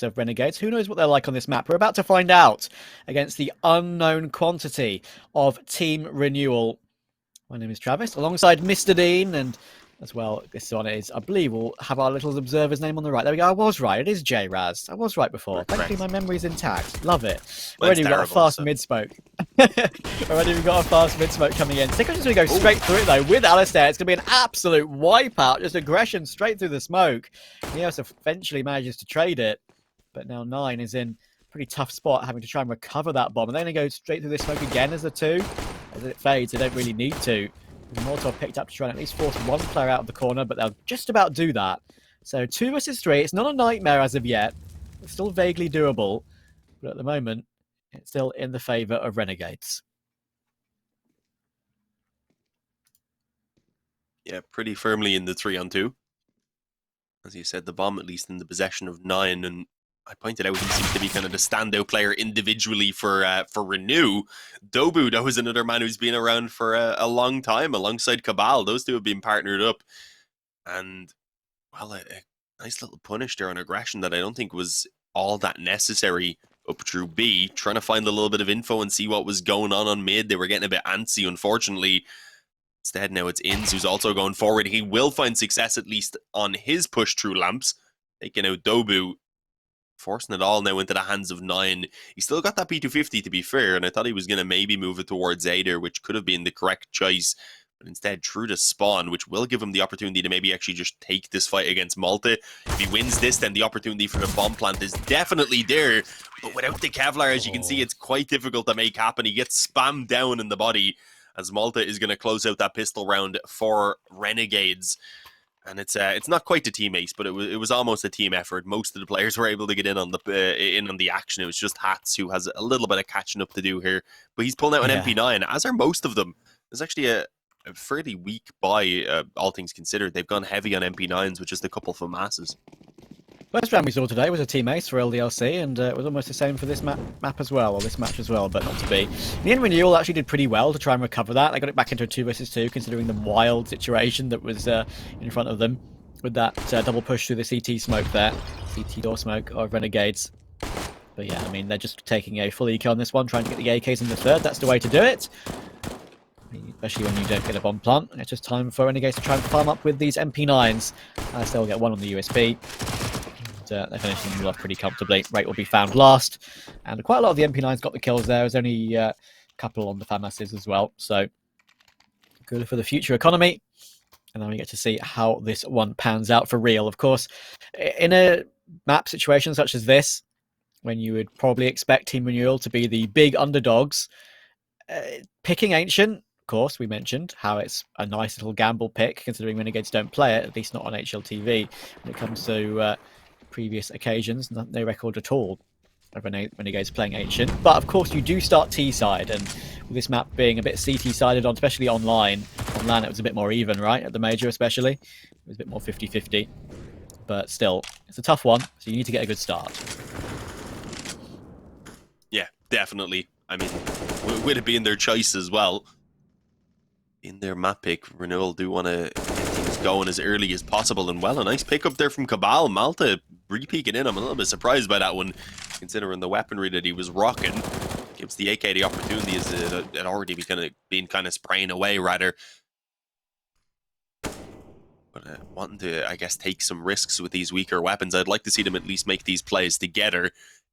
of Renegades. Who knows what they're like on this map? We're about to find out against the unknown quantity of Team Renewal. My name is Travis, alongside Mr. Dean, and as well, this one is, I believe, we'll have our little observer's name on the right. There we go. I was right. It is J-Raz. I was right before. Thankfully, my memory's intact. Love it. Already we've got a fast mid-smoke. Already we've got a fast mid-smoke coming in. Sicko's just going to go straight through it, though, with Alistair. It's going to be an absolute wipeout. Just aggression straight through the smoke. Neos eventually manages to trade it, but now 9 is in a pretty tough spot, having to try and recover that bomb. And they're going to go straight through this smoke again as a 2. As it fades, they don't really need to. Molotov picked up to try and at least force one player out of the corner, but they'll just about do that. So 2 versus 3. It's not a nightmare as of yet. It's still vaguely doable, but at the moment, it's still in the favour of Renegades. Yeah, pretty firmly in the 3-on-2. As you said, the bomb at least in the possession of 9, and I pointed out he seems to be kind of the standout player individually for Renew. Dobu, though, is another man who's been around for a long time alongside Cabal. Those two have been partnered up. And, well, a nice little punish there on aggression that I don't think was all that necessary up through B. Trying to find a little bit of info and see what was going on mid. They were getting a bit antsy, unfortunately. Instead, now it's Inns who's also going forward. He will find success at least on his push through lamps. Taking out Dobu. Forcing it all now into the hands of 9. He still got that P250 to be fair, and I thought he was going to maybe move it towards Ader, which could have been the correct choice. But instead, through the spawn, which will give him the opportunity to maybe actually just take this fight against Malta. If he wins this, then the opportunity for the bomb plant is definitely there. But without the Kevlar, as you can see, it's quite difficult to make happen. He gets spammed down in the body as Malta is going to close out that pistol round for Renegades. And it's not quite a team ace, but it was almost a team effort. Most of the players were able to get in on the action. It was just Hats who has a little bit of catching up to do here. But he's pulling out an MP9, as are most of them. There's actually a fairly weak buy, all things considered. They've gone heavy on MP9s with just a couple of masses. First round we saw today was a team ace for LDLC, and it was almost the same for this map as well, or this match as well, but not to be. The end Renewal actually did pretty well to try and recover that. They got it back into a 2 versus 2, considering the wild situation that was in front of them with that double push through the CT smoke there, CT door smoke of Renegades. But yeah, I mean, they're just taking a full eco on this one, trying to get the AKs in the third. That's the way to do it. Especially when you don't get a bomb plant. It's just time for Renegades to try and farm up with these MP9s. They'll get one on the USB. They're finishing them off pretty comfortably. Rate will be found last. And quite a lot of the MP9s got the kills there. There's only a couple on the FAMASs as well. So good for the future economy. And then we get to see how this one pans out for real. Of course, in a map situation such as this, when you would probably expect Team Renewal to be the big underdogs, picking Ancient, of course, we mentioned how it's a nice little gamble pick, considering Renegades don't play it, at least not on HLTV. When it comes to previous occasions, no record at all of Renegades playing Ancient. But of course, you do start T-side, and with this map being a bit CT-sided, especially online, on LAN it was a bit more even, right? At the major especially, it was a bit more 50-50. But still, it's a tough one, so you need to get a good start. Yeah, definitely. I mean, with it being their choice as well, in their map pick, Renewal do want to get things going as early as possible. And well, a nice pick up there from Cabal. Malta re-peeking in. I'm a little bit surprised by that one, considering the weaponry that he was rocking. Gives the AK the opportunity as it had already been kind of spraying away, rather. But wanting to, I guess, take some risks with these weaker weapons. I'd like to see them at least make these plays together.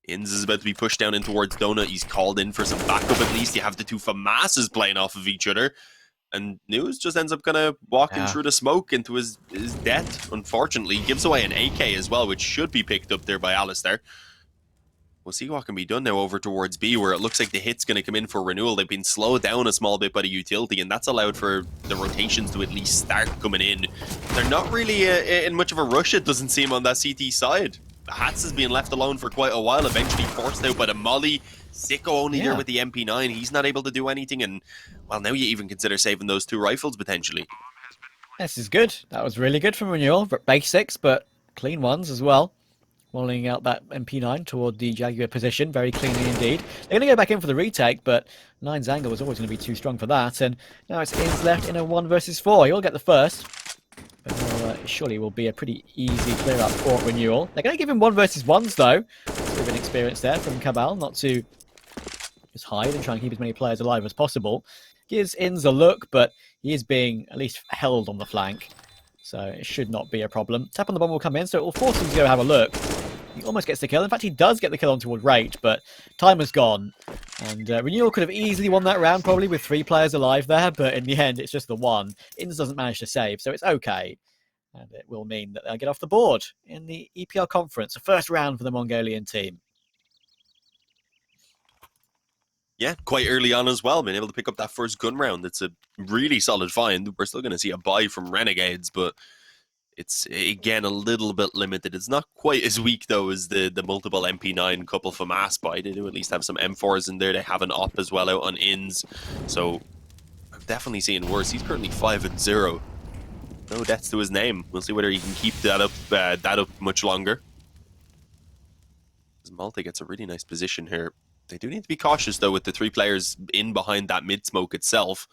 Inns is about to be pushed down in towards Donut. He's called in for some backup at least. You have the two FAMASs playing off of each other. And News just ends up kind of walking through the smoke into his death, unfortunately. He gives away an AK as well, which should be picked up there by Alistair. We'll see what can be done now over towards B, where it looks like the hit's going to come in for Renewal. They've been slowed down a small bit by the utility, and that's allowed for the rotations to at least start coming in. They're not really in much of a rush, it doesn't seem, on that CT side. Hats has been left alone for quite a while, eventually forced out by the Molly. Sicko only there with the MP9. He's not able to do anything, and well, now you even consider saving those two rifles potentially. This is good. That was really good from Renewal. Basics, but clean ones as well. Walling out that MP9 toward the Jaguar position, very cleanly indeed. They're going to go back in for the retake, but 9's angle was always going to be too strong for that, and now it's Inns left in a 1 versus 4. He'll get the first. But It surely will be a pretty easy clear up for Renewal. They're going to give him 1 versus 1s though. It's a bit of an experience there from Cabal, not to just hide and try and keep as many players alive as possible. Gives Inns a look, but he is being at least held on the flank. So it should not be a problem. Tap on the bomb will come in, so it will force him to go have a look. He almost gets the kill. In fact, he does get the kill on toward Rate, but time has gone. And Renewal could have easily won that round, probably with 3 players alive there, but in the end, it's just the 1. Inns doesn't manage to save, so it's okay. And it will mean that they'll get off the board in the EPL conference, the first round for the Mongolian team. Yeah, quite early on as well, being able to pick up that first gun round. It's a really solid find. We're still going to see a buy from Renegades, but it's, again, a little bit limited. It's not quite as weak, though, as the multiple MP9 couple from Aspy. They do at least have some M4s in there. They have an op as well out on Inns. So I'm definitely seeing worse. He's currently 5-0. No deaths to his name. We'll see whether he can keep that up much longer. As Malta gets a really nice position here. They do need to be cautious, though, with the 3 players in behind that mid-smoke itself.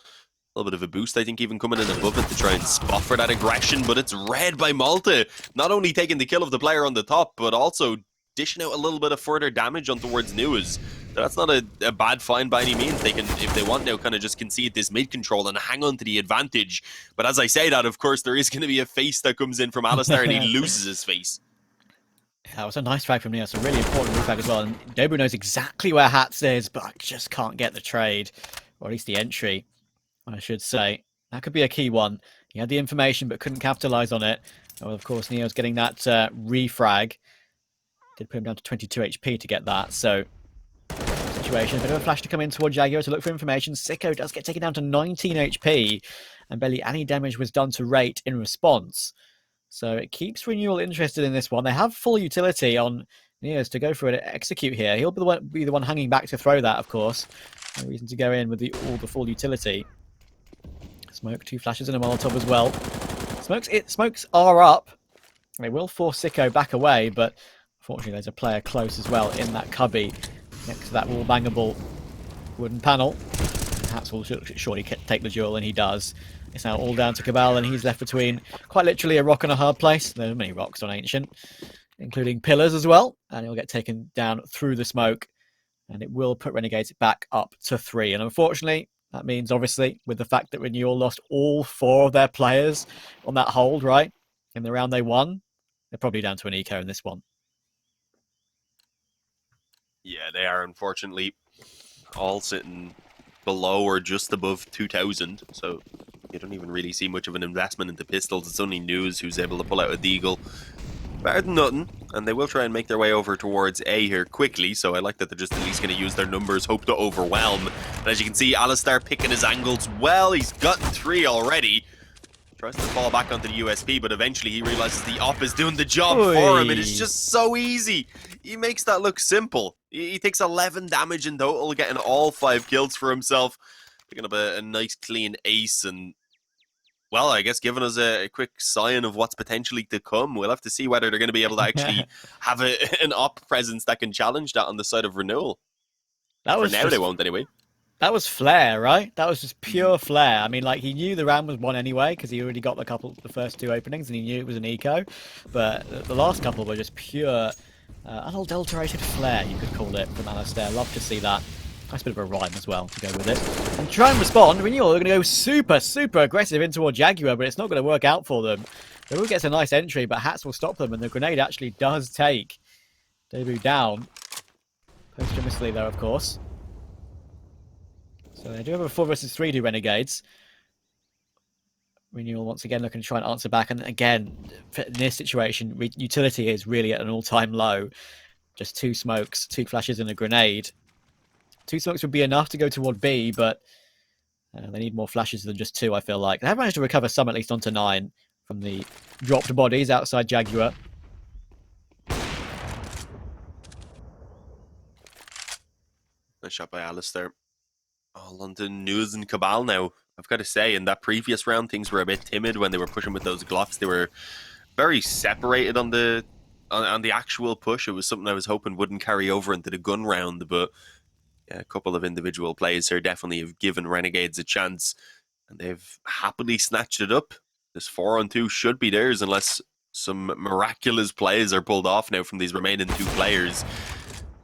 A little bit of a boost, I think, even coming in above it to try and spot for that aggression, but it's read by Malta. Not only taking the kill of the player on the top, but also dishing out a little bit of further damage on towards News. So that's not a bad find by any means. They can, if they want now, kind of just concede this mid-control and hang on to the advantage. But as I say that, of course, there is going to be a face that comes in from Alistair, and he loses his face. That was a nice frag from Neo. It's a really important refrag as well. And Dobu knows exactly where Hats is, but I just can't get the trade. Or at least the entry, I should say. That could be a key one. He had the information, but couldn't capitalize on it. Well, of course, Neo's getting that refrag. Did put him down to 22 HP to get that. So, situation. A bit of a flash to come in toward Jaguar to look for information. Sicko does get taken down to 19 HP. And barely any damage was done to Rate in response. So it keeps Renewal interested in this one. They have full utility on Neos to go for it, execute here. He'll be the one hanging back to throw that, of course. No reason to go in with all the full utility. Smoke, 2 flashes and a Molotov as well. Smokes are up. They will force Sicko back away, but unfortunately there's a player close as well in that cubby next to that wall bangable wooden panel. Hats will surely take the duel, and he does. It's now all down to Cabal, and he's left between quite literally a rock and a hard place. There are many rocks on Ancient, including pillars as well, and he'll get taken down through the smoke, and it will put Renegades back up to 3. And unfortunately, that means, obviously, with the fact that Renewal lost all 4 of their players on that hold, right, in the round they won, they're probably down to an eco in this one. Yeah, they are, unfortunately, all sitting below or just above 2,000, so you don't even really see much of an investment into pistols. It's only News who's able to pull out a deagle. Better than nothing, and they will try and make their way over towards A here quickly, so I like that they're just at least going to use their numbers, hope to overwhelm. And as you can see, Alistair picking his angles well. He's gotten 3 already. Tries to fall back onto the USP, but eventually he realizes the op is doing the job for him. It is just so easy. He makes that look simple. He takes 11 damage in total, getting all 5 kills for himself. Picking up a nice clean ace, and, well, I guess giving us a quick sign of what's potentially to come. We'll have to see whether they're going to be able to actually have an op presence that can challenge that on the side of Renewal. For now, they won't anyway. That was flair, right? That was just pure flair. I mean, like, he knew the round was won anyway because he already got the first 2 openings, and he knew it was an eco. But the last couple were just pure, unadulterated flair, you could call it, from Alistair. Love to see that. Nice bit of a rhyme as well to go with it. And try and respond. Renewal are going to go super, super aggressive in toward Jaguar, but it's not going to work out for them. They will get a nice entry, but Hats will stop them, and the grenade actually does take Debut down. Posthumously, though, of course. So they do have a 4 versus 3 to Renegades. Renewal once again looking to try and answer back. And again, in this situation, utility is really at an all-time low. Just 2 smokes, 2 flashes and a grenade. 2 smokes would be enough to go toward B, but they need more flashes than just 2, I feel like. They have managed to recover some, at least onto 9, from the dropped bodies outside Jaguar. Nice shot by Alistair. All onto News and Cabal now. I've got to say, in that previous round, things were a bit timid when they were pushing with those Glocks. They were very separated on the actual push. It was something I was hoping wouldn't carry over into the gun round, but yeah, a couple of individual plays here definitely have given Renegades a chance, and they've happily snatched it up. This 4-on-2 should be theirs unless some miraculous plays are pulled off now from these remaining two players.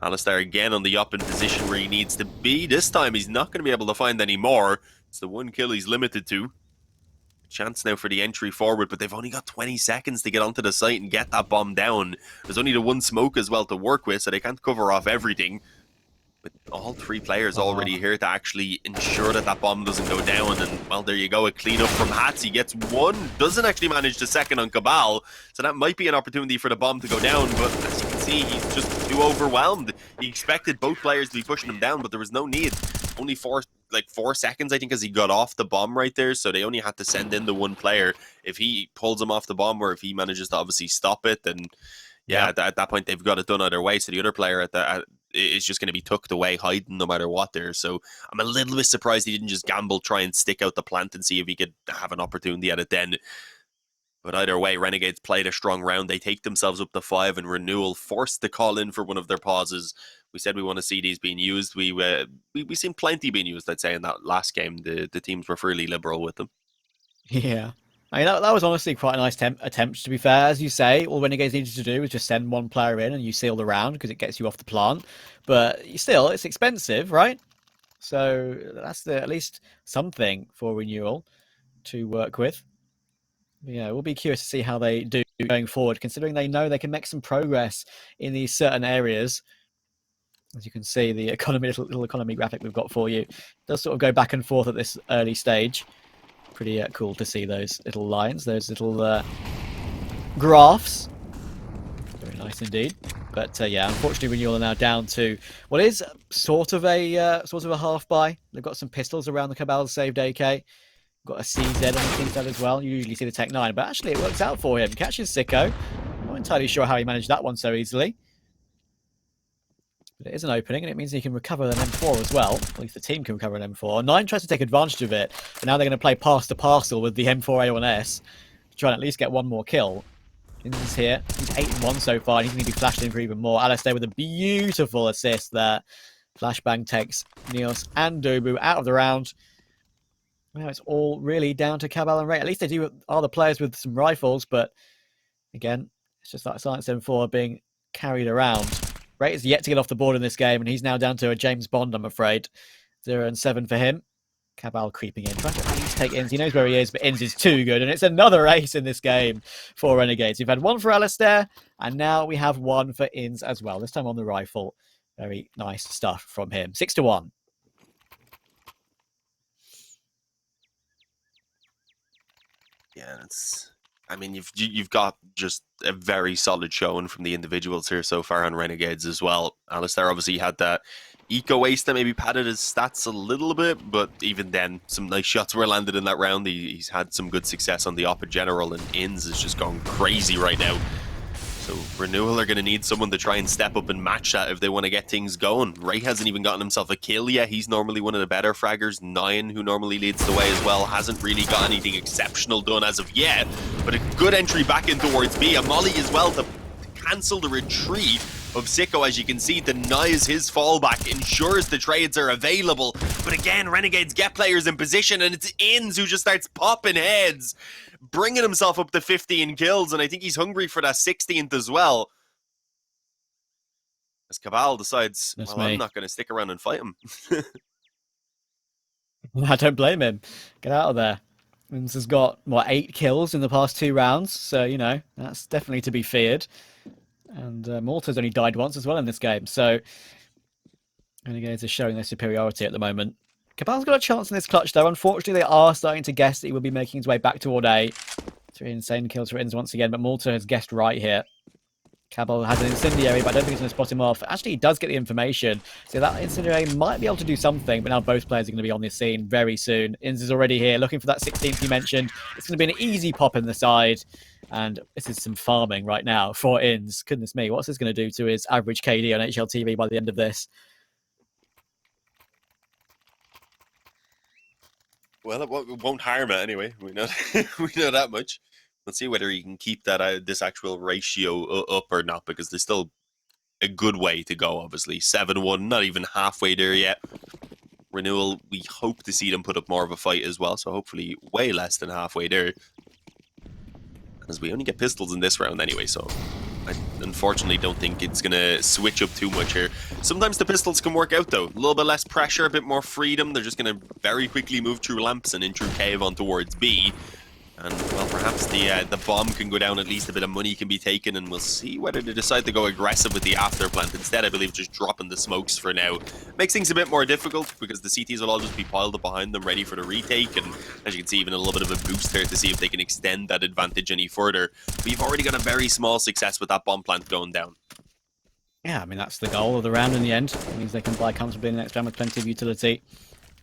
Alistair again on the up in position where he needs to be. This time he's not going to be able to find any more. It's the one kill he's limited to. Chance now for the entry forward, but they've only got 20 seconds to get onto the site and get that bomb down. There's only the one smoke as well to work with, so they can't cover off everything. With all three players already here to actually ensure that that bomb doesn't go down. And, well, there you go, a cleanup from Hats. He gets one, doesn't actually manage the second on Cabal, so that might be an opportunity for the bomb to go down, but as you can see, he's just too overwhelmed. He expected both players to be pushing him down, but there was no need. Only 4 seconds, I think, as he got off the bomb right there, so they only had to send in the one player. If he pulls him off the bomb, or if he manages to obviously stop it, then yeah, at that point they've got it done either way. So the other player is just going to be tucked away, hiding no matter what there. So I'm a little bit surprised he didn't just gamble, try and stick out the plant and see if he could have an opportunity at it then. But either way, Renegades played a strong round. They take themselves up to 5, and Renewal forced to call in for one of their pauses. We said we want to see these being used. We seen plenty being used, I'd say, in that last game. The teams were fairly liberal with them. Yeah. I mean, that was honestly quite a nice attempt, to be fair. As you say, all Renegades needed to do was just send one player in and you seal the round because it gets you off the plant. But still, it's expensive, right? So that's at least something for Renewal to work with. Yeah, we'll be curious to see how they do going forward, considering they know they can make some progress in these certain areas. As you can see, the economy little economy graphic we've got for you does sort of go back and forth at this early stage. Pretty cool to see those little lines, those little graphs. Very nice indeed. But yeah, unfortunately, Renewal are now down to what is sort of a half buy. They've got some pistols around the Cabal saved AK. Got a CZ on the team side as well. You usually see the Tech 9, but actually it works out for him. Catches Sicko. I'm not entirely sure how he managed that one so easily. But it is an opening, and it means he can recover an M4 as well. At least the team can recover an M4. 9 tries to take advantage of it, but now they're going to play pass to parcel with the M4A1S to try and at least get one more kill. Inns is here. He's 8-1 so far, and he's going to be flashed in for even more. Alistair with a beautiful assist there. Flashbang takes Neos and Dubu out of the round. Now it's all really down to Cabal and Ray. At least they are the players with some rifles, but again, it's just like Silence M4 being carried around. Ray is yet to get off the board in this game, and he's now down to a James Bond, I'm afraid. 0-7 for him. Cabal creeping in, trying to at least take Inns. He knows where he is, but Inns is too good, and it's another ace in this game for Renegades. We've had one for Alistair, and now we have one for Inns as well, this time on the rifle. Very nice stuff from him. 6-1. Yeah, I mean, you've got just a very solid showing from the individuals here so far on Renegades as well. Alistair obviously had that eco ace that maybe padded his stats a little bit, but even then, some nice shots were landed in that round. He's had some good success on the op in general, and Inns is just going crazy right now. So Renewal are going to need someone to try and step up and match that if they want to get things going. Ray hasn't even gotten himself a kill yet. He's normally one of the better fraggers. 9, who normally leads the way as well, hasn't really got anything exceptional done as of yet. But a good entry back in towards B. A molly as well to cancel the retreat of Sicko. As you can see, denies his fallback, ensures the trades are available. But again, Renegades get players in position, and it's Inns who just starts popping heads, bringing himself up to 15 kills, and I think he's hungry for that 16th as well. As Cabal decides, I'm not going to stick around and fight him. I don't blame him. Get out of there. Inns has got, 8 kills in the past 2 rounds, so, you know, that's definitely to be feared. And Malta's only died once as well in this game, so Renegades are showing their superiority at the moment. Cabal's got a chance in this clutch, though. Unfortunately, they are starting to guess that he will be making his way back toward A. 3 insane kills for Inns once again, but Malta has guessed right here. Cabal has an incendiary, but I don't think he's going to spot him off. Actually, he does get the information, so that incendiary might be able to do something, but now both players are going to be on this scene very soon. Inns is already here, looking for that 16th you mentioned. It's going to be an easy pop in the side, and this is some farming right now for Inns. Goodness me, what's this going to do to his average KD on HLTV by the end of this? Well, it won't harm it anyway. We know we know that much. Let's see whether he can keep that this actual ratio up or not, because there's still a good way to go, obviously. 7-1, not even halfway there yet. Renewal, we hope to see them put up more of a fight as well, so hopefully way less than halfway there. as we only get pistols in this round anyway, so I unfortunately don't think it's going to switch up too much here. Sometimes the pistols can work out, though. A little bit less pressure, a bit more freedom. They're just going to very quickly move through lamps and in through cave on towards B. And, well, perhaps the bomb can go down, at least a bit of money can be taken, and we'll see whether they decide to go aggressive with the after plant. Instead, I believe just dropping the smokes for now. Makes things a bit more difficult, because the CTs will all just be piled up behind them, ready for the retake, and as you can see, even a little bit of a boost there to see if they can extend that advantage any further. We've already got a very small success with that bomb plant going down. Yeah, I mean, that's the goal of the round in the end. It means they can buy comfortably in the next round with plenty of utility.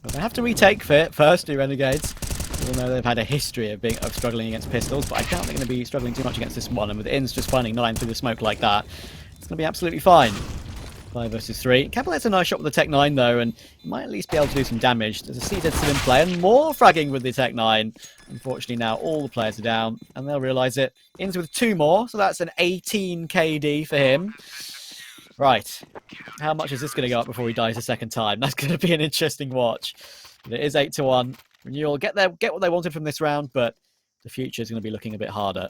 But they have to retake first, the Renegades. Even though they've had a history of struggling against pistols, but I doubt they're going to be struggling too much against this one. And with Inns just finding 9 through the smoke like that, it's going to be absolutely fine. 5 versus 3. Capitolate's a nice shot with the Tech 9 though, and might at least be able to do some damage. There's a CZ still in play, and more fragging with the Tech 9. Unfortunately, now all the players are down, and they'll realise it. Inns with 2 more, so that's an 18 KD for him. Right, how much is this going to go up before he dies a second time? That's going to be an interesting watch. But it is 8-1. Renewal get what they wanted from this round, but the future is going to be looking a bit harder.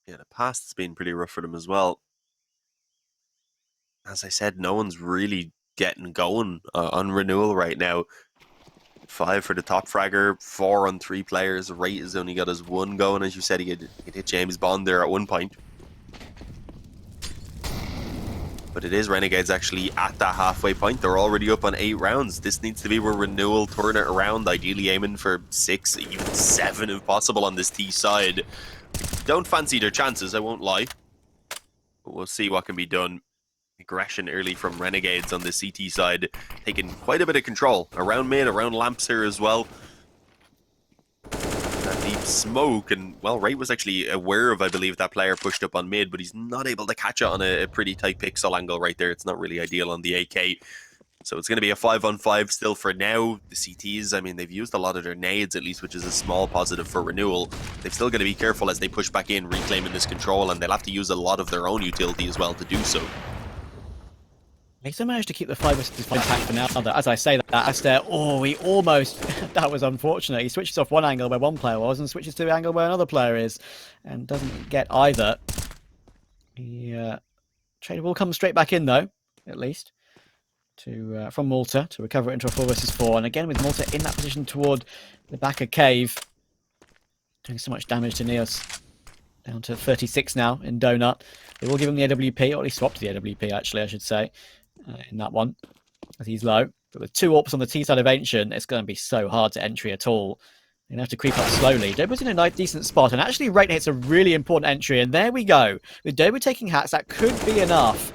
Yeah, the past has been pretty rough for them as well. As I said, no one's really getting going on Renewal right now. 5 for the top fragger, 4 on 3 players. Wright has only got his 1 going. As you said, he hit James Bond there at one point. But it is Renegades actually at that halfway point. They're already up on 8 rounds. This needs to be where Renewal turn it around, ideally aiming for 6, even 7 if possible on this T side. Don't fancy their chances, I won't lie. But we'll see what can be done. Aggression early from Renegades on the CT side, taking quite a bit of control. Around mid, around lamps here as well. That deep smoke, and well, Wright was actually aware of, I believe, that player pushed up on mid, but he's not able to catch it on a pretty tight pixel angle right there. It's not really ideal on the AK. So it's going to be a 5-on-5 still for now. The CTs, I mean, they've used a lot of their nades at least, which is a small positive for Renewal. They've still got to be careful as they push back in, reclaiming this control, and they'll have to use a lot of their own utility as well to do so. They still managed to keep the 5 versus 5 intact for now. As I say that, Astaire, he almost, that was unfortunate. He switches off one angle where one player was and switches to the angle where another player is and doesn't get either. The trade will come straight back in though, at least, from Malta to recover it into a 4 versus 4. And again with Malta in that position toward the back of Cave, doing so much damage to Neos. Down to 36 now in Donut. They will give him the AWP, or at least swap to the AWP actually, I should say. In that one, as he's low. But with 2 AWPs on the T side of Ancient, it's going to be so hard to entry at all. You're going to have to creep up slowly. Doba's in a nice, decent spot, and actually Wright hits a really important entry, and there we go. With Doba taking hats, that could be enough.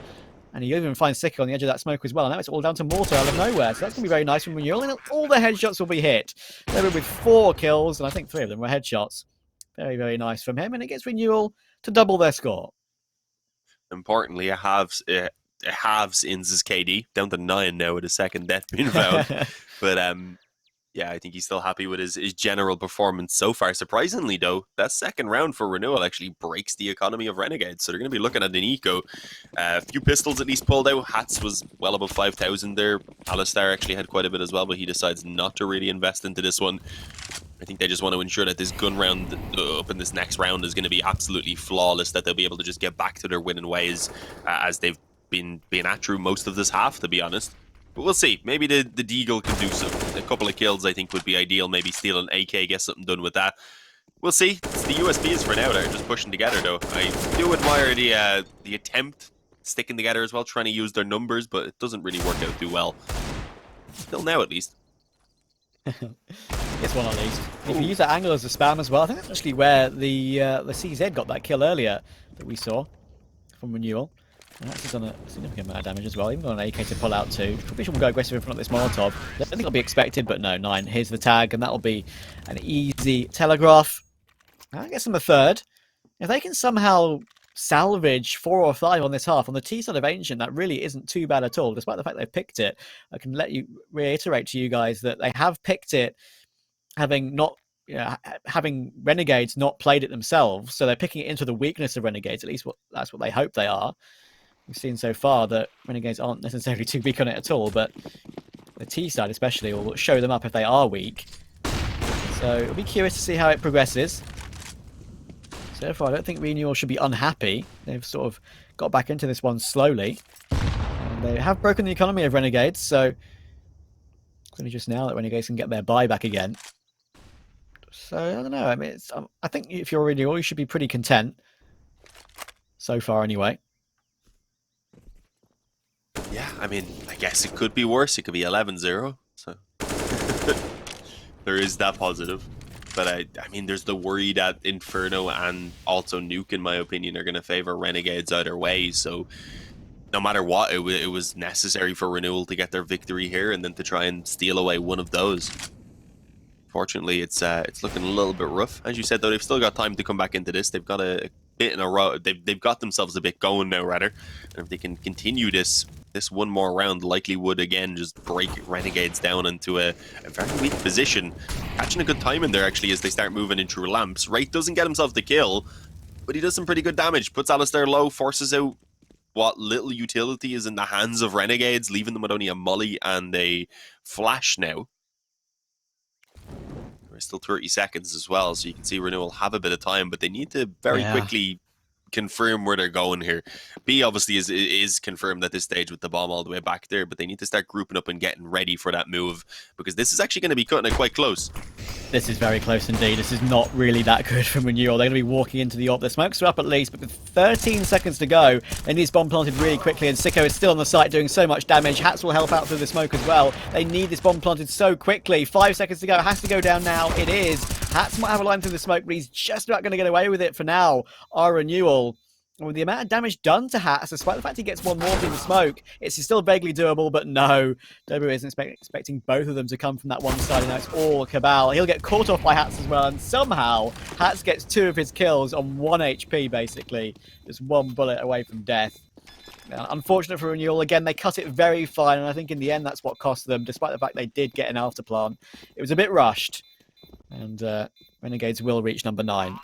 And he even finds Sicker on the edge of that smoke as well. And now it's all down to Mortar out of nowhere, so that's going to be very nice from Renewal, and all the headshots will be hit. Doba with 4 kills, and I think 3 of them were headshots. Very, very nice from him, and it gets Renewal to double their score. Importantly, it halves Inns' KD, down to 9 now with a second death being found. But yeah, I think he's still happy with his general performance so far. Surprisingly, though, that second round for Renewal actually breaks the economy of Renegades. So they're going to be looking at an eco. A few pistols at least pulled out. Hats was well above 5,000 there. Alistar actually had quite a bit as well, but he decides not to really invest into this one. I think they just want to ensure that this gun round up in this next round is going to be absolutely flawless, that they'll be able to just get back to their winning ways as they've been at through most of this half, to be honest. But we'll see. Maybe the Deagle can do some. A couple of kills, I think, would be ideal. Maybe steal an AK, get something done with that. We'll see. It's the USBs for now. They're just pushing together, though. I do admire the attempt, sticking together as well, trying to use their numbers, but it doesn't really work out too well. Still now, at least. Gets one at least. If you use that angle as a spam as well, I think that's actually where the CZ got that kill earlier that we saw from Renewal. And that's done a significant amount of damage as well. Even got an AK to pull out too. Probably shouldn't go aggressive in front of this Molotov. I don't think it'll be expected, but no, 9. Here's the tag, and that'll be an easy telegraph. I guess them a third. If they can somehow salvage 4 or 5 on this half, on the T side of Ancient, that really isn't too bad at all, despite the fact they've picked it. I can reiterate to you guys that they have picked it having Renegades not played it themselves, so they're picking it into the weakness of Renegades. At least that's what they hope they are. We've seen so far that Renegades aren't necessarily too weak on it at all, but the T side especially will show them up if they are weak. So it'll be curious to see how it progresses. So far, I don't think Renewal should be unhappy. They've sort of got back into this one slowly. And they have broken the economy of Renegades, so it's only just now that Renegades can get their buy back again. So, I don't know. I mean, I think if you're Renewal, you should be pretty content. So far, anyway. Yeah, I mean, I guess it could be worse. It could be 11-0. So there is that positive. But I mean, there's the worry that Inferno and also Nuke, in my opinion, are going to favor Renegades either way. So no matter what, it was necessary for Renewal to get their victory here and then to try and steal away one of those. Fortunately, it's looking a little bit rough. As you said, though, they've still got time to come back into this. They've got a bit in a row. They've got themselves a bit going now, rather. And if they can continue this one more round, likely would again just break Renegades down into a very weak position. Catching a good time in there, actually, as they start moving in through lamps. Wraith doesn't get himself the kill, but he does some pretty good damage. Puts Alistair low, forces out what little utility is in the hands of Renegades, leaving them with only a molly and a flash now. There's still 30 seconds as well, so you can see Renewal have a bit of time, but they need to very quickly confirm where they're going here. B obviously is confirmed at this stage with the bomb all the way back there, but they need to start grouping up and getting ready for that move, because this is actually going to be cutting it quite close. This is very close indeed. This is not really that good from Renewal. They're going to be walking into the AWP. The smokes are up at least, but with 13 seconds to go, they need this bomb planted really quickly, and Sicko is still on the site doing so much damage. Hats will help out through the smoke as well. They need this bomb planted so quickly. 5 seconds to go. It has to go down now. It is. Hats might have a line through the smoke, but he's just about going to get away with it for now. Our Renewal, with the amount of damage done to Hats, despite the fact he gets one more through the smoke, it's still vaguely doable, but no. Dobu isn't expecting both of them to come from that one side, and now it's all Cabal. He'll get caught off by Hats as well, and somehow Hats gets 2 of his kills on 1 HP, basically. Just 1 bullet away from death. Unfortunate for Renewal. Again, they cut it very fine, and I think in the end that's what cost them, despite the fact they did get an after plant. It was a bit rushed, and Renegades will reach number 9.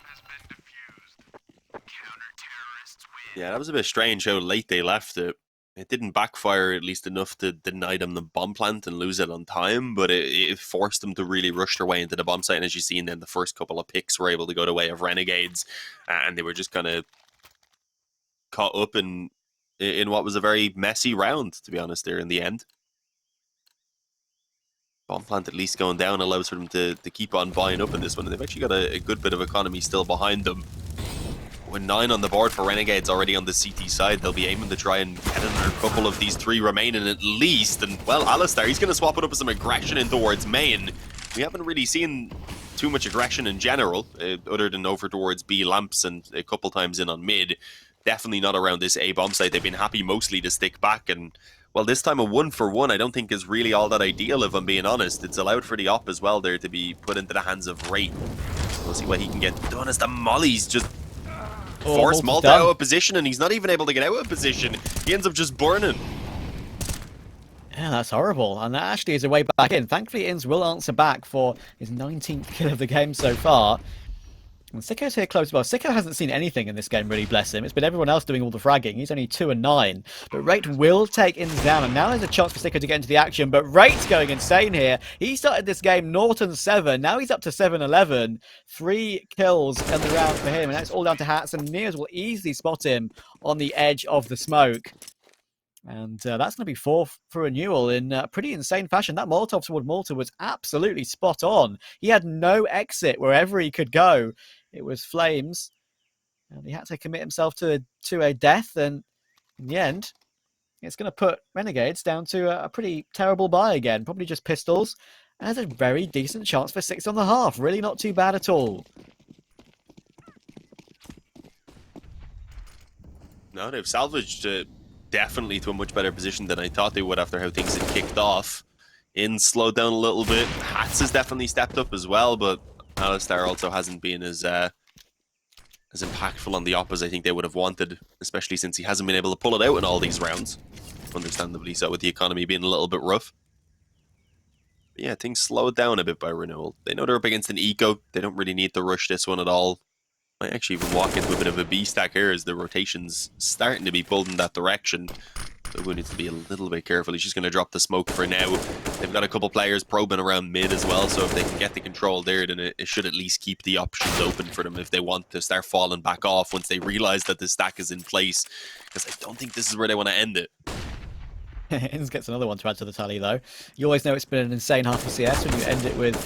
Yeah, that was a bit strange how late they left it. It didn't backfire at least enough to deny them the bomb plant and lose it on time, but it forced them to really rush their way into the bomb site. And as you see, then the first couple of picks were able to go the way of Renegades, and they were just kind of caught up in what was a very messy round, to be honest, there in the end. Bomb plant at least going down allows for them to keep on buying up in this one. And they've actually got a good bit of economy still behind them. With 9 on the board for Renegades already on the CT side, they'll be aiming to try and get another couple of these 3 remaining at least. And, well, Alistair, he's going to swap it up with some aggression in towards main. We haven't really seen too much aggression in general, other than over towards B lamps and a couple times in on mid. Definitely not around this A bomb site. They've been happy mostly to stick back. And, well, this time a 1-for-1 I don't think is really all that ideal, if I'm being honest. It's allowed for the op as well there to be put into the hands of Wraith. We'll see what he can get done as the mollies just force Malta out of position, and he's not even able to get out of position. He ends up just burning. Yeah, that's horrible. And that actually is a way back in. Thankfully, Inns will answer back for his 19th kill of the game so far. And Sicko's here close. Well, Sicko hasn't seen anything in this game, really, bless him. It's been everyone else doing all the fragging. He's only 2 and 9. But Wraith will take Inns down, and now there's a chance for Sicko to get into the action. But Wraith's going insane here. He started this game Norton 7. Now he's up to 7-11. 3 kills in the round for him, and that's all down to Hats. And Nears will easily spot him on the edge of the smoke. And that's going to be 4 for Renewal in pretty insane fashion. That Molotov toward Malta was absolutely spot on. He had no exit wherever he could go. It was flames, and he had to commit himself to a death, and in the end, it's going to put Renegades down to a pretty terrible buy again. Probably just pistols, and there's a very decent chance for 6 on the half. Really not too bad at all. No, they've salvaged it definitely to a much better position than I thought they would after how things had kicked off. In slowed down a little bit. Hats has definitely stepped up as well, but Alistair also hasn't been as impactful on the op as I think they would have wanted, especially since he hasn't been able to pull it out in all these rounds. Understandably so, with the economy being a little bit rough. But yeah, things slowed down a bit by Renewal. They know they're up against an eco. They don't really need to rush this one at all. Might actually even walk into a bit of a B stack here as the rotation's starting to be pulled in that direction. Sobu needs to be a little bit careful. He's just going to drop the smoke for now. They've got a couple players probing around mid as well, so if they can get the control there, then it should at least keep the options open for them if they want to start falling back off once they realize that the stack is in place, because I don't think this is where they want to end it. Inns gets another one to add to the tally, though. You always know it's been an insane half of CS when you end it with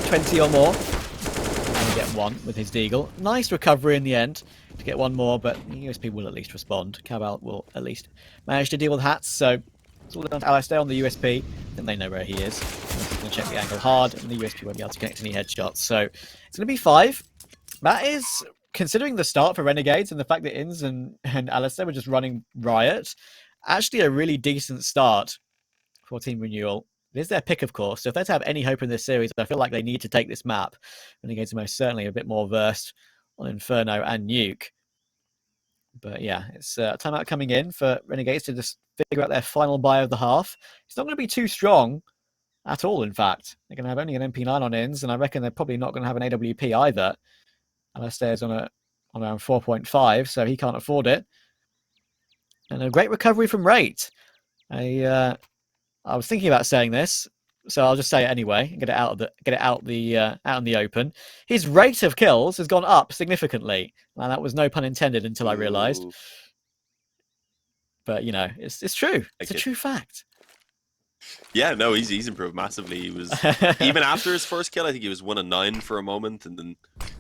20 or more. And you get one with his deagle. Nice recovery in the end to get one more, but the USP will at least respond. Cabal will at least manage to deal with hats, so it's all down to Alistair on the USP. Then they know where he is. He's going to check the angle hard, and the USP won't be able to connect any headshots. So it's going to be 5. That is, considering the start for Renegades and the fact that Inns and Alistair were just running riot, actually a really decent start for Team Renewal. It is their pick, of course, so if they're to have any hope in this series, I feel like they need to take this map. Renegades are most certainly a bit more versed on Inferno and Nuke. But yeah, it's a timeout coming in for Renegades to just figure out their final buy of the half. It's not going to be too strong at all, in fact. They're going to have only an MP9 on Inns, and I reckon they're probably not going to have an AWP either. Alistair's on around 4.5, so he can't afford it. And a great recovery from Rate. I was thinking about saying this, so I'll just say it anyway and get it out in the open. His rate of kills has gone up significantly, and that was no pun intended until I realised. But you know, it's true. It's a true fact. Yeah, no, he's improved massively. He was even after his first kill, I think he was 1 of 9 for a moment, and then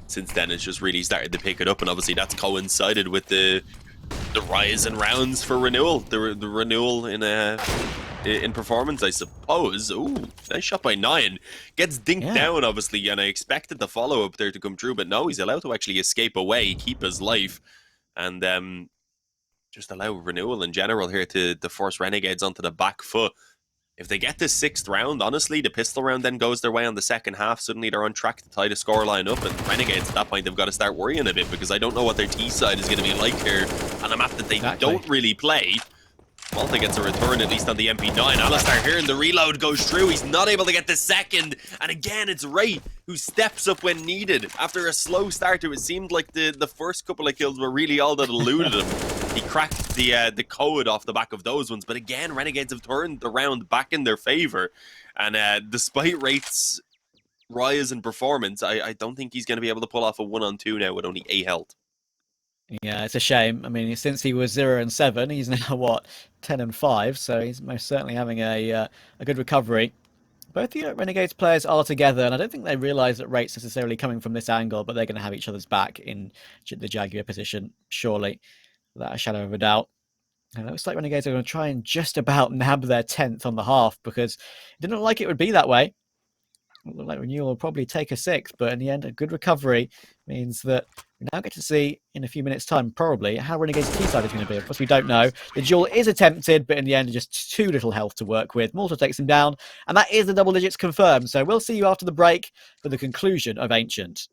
since then it's just really started to pick it up, and obviously that's coincided with the rise in rounds for Renewal. The Renewal in performance, I suppose. Ooh, nice shot by 9. Gets dinked down, obviously, and I expected the follow-up there to come true, but no, he's allowed to actually escape away, keep his life, and just allow Renewal in general here to force Renegades onto the back foot. If they get this 6th round, honestly, the pistol round then goes their way on the second half. Suddenly they're on track to tie the scoreline up, and Renegades at that point have got to start worrying a bit, because I don't know what their T side is going to be like here on a map that they don't really play. Malta gets a return, at least on the MP9. Alistair here, and the reload goes through. He's not able to get the second. And again, it's Ray who steps up when needed. After a slow start, it seemed like the first couple of kills were really all that eluded him. He cracked the code off the back of those ones. But again, Renegades have turned the round back in their favor. And despite Wraith's rise in performance, I don't think he's going to be able to pull off a 1-on-2 now with only 8 health. Yeah, it's a shame. I mean, since he was 0 and 7, he's now, what, 10 and 5, so he's most certainly having a good recovery. Both the Renegades players are together, and I don't think they realise that Rate's necessarily coming from this angle, but they're going to have each other's back in the Jaguar position, surely, without a shadow of a doubt. And it looks like Renegades are going to try and just about nab their 10th on the half, because it didn't look like it would be that way. It looked like Renewal will probably take a 6th, but in the end, a good recovery means that we now get to see in a few minutes' time, probably, how Renegade's T side is going to be. Of course, we don't know. The duel is attempted, but in the end, just too little health to work with. Malta takes him down, and that is the double digits confirmed. So we'll see you after the break for the conclusion of Ancient.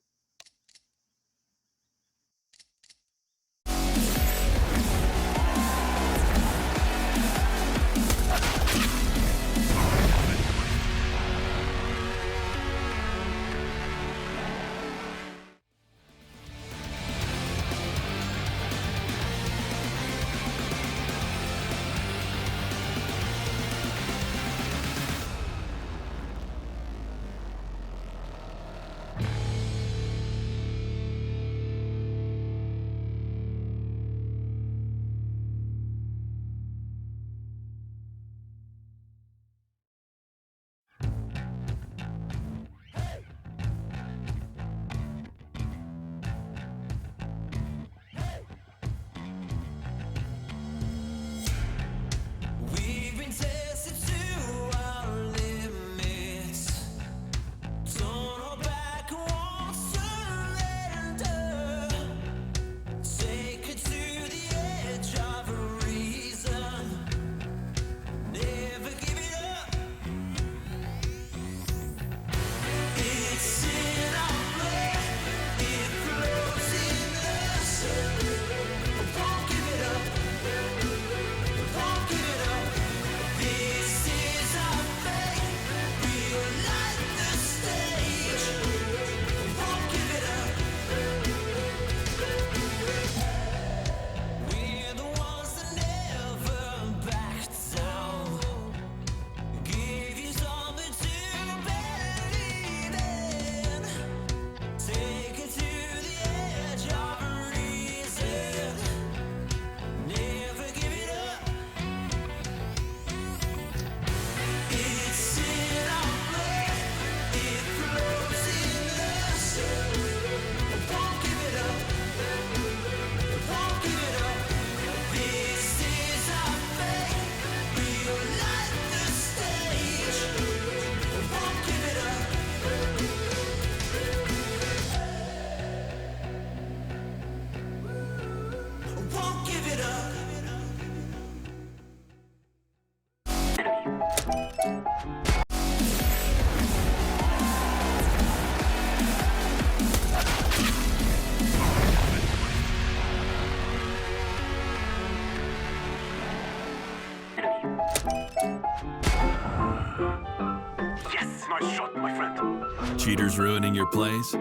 Yes! Nice shot, my friend. Cheaters ruining your plays? I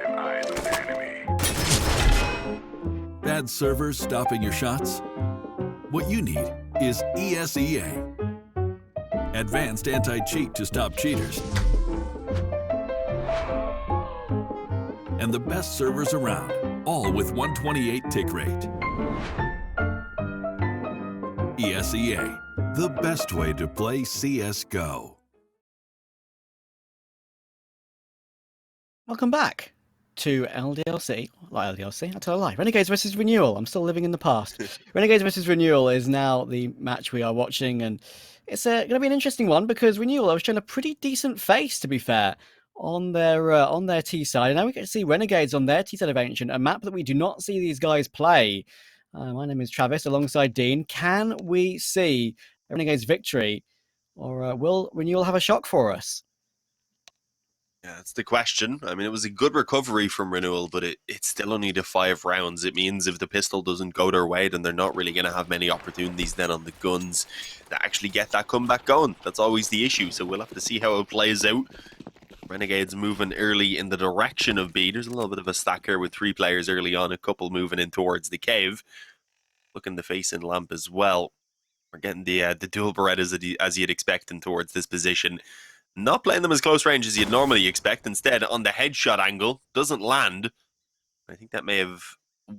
have eyes on the enemy. Bad servers stopping your shots? What you need is ESEA. Advanced anti-cheat to stop cheaters. And the best servers around, all with 128 tick rate. ESEA, the best way to play CSGO. Welcome back to LDLC. LDLC, I tell a lie. Renegades versus Renewal. I'm still living in the past. Renegades versus Renewal is now the match we are watching, and it's going to be an interesting one because Renewal have shown a pretty decent face, to be fair, on their T side. And now we get to see Renegades on their T side of Ancient, a map that we do not see these guys play. My name is Travis, alongside Dean. Can we see a Renegades victory, or will Renewal have a shock for us? Yeah, that's the question. I mean, it was a good recovery from Renewal, but it's still only to 5 rounds. It means if the pistol doesn't go their way, then they're not really going to have many opportunities then on the guns to actually get that comeback going. That's always the issue, so we'll have to see how it plays out. Renegades moving early in the direction of B. There's a little bit of a stack here with 3 players early on, a couple moving in towards the cave. Looking to face in Lamp as well. We're getting the dual Berettas as you'd expect in towards this position. Not playing them as close range as you'd normally expect. Instead, on the headshot angle, doesn't land. I think that may have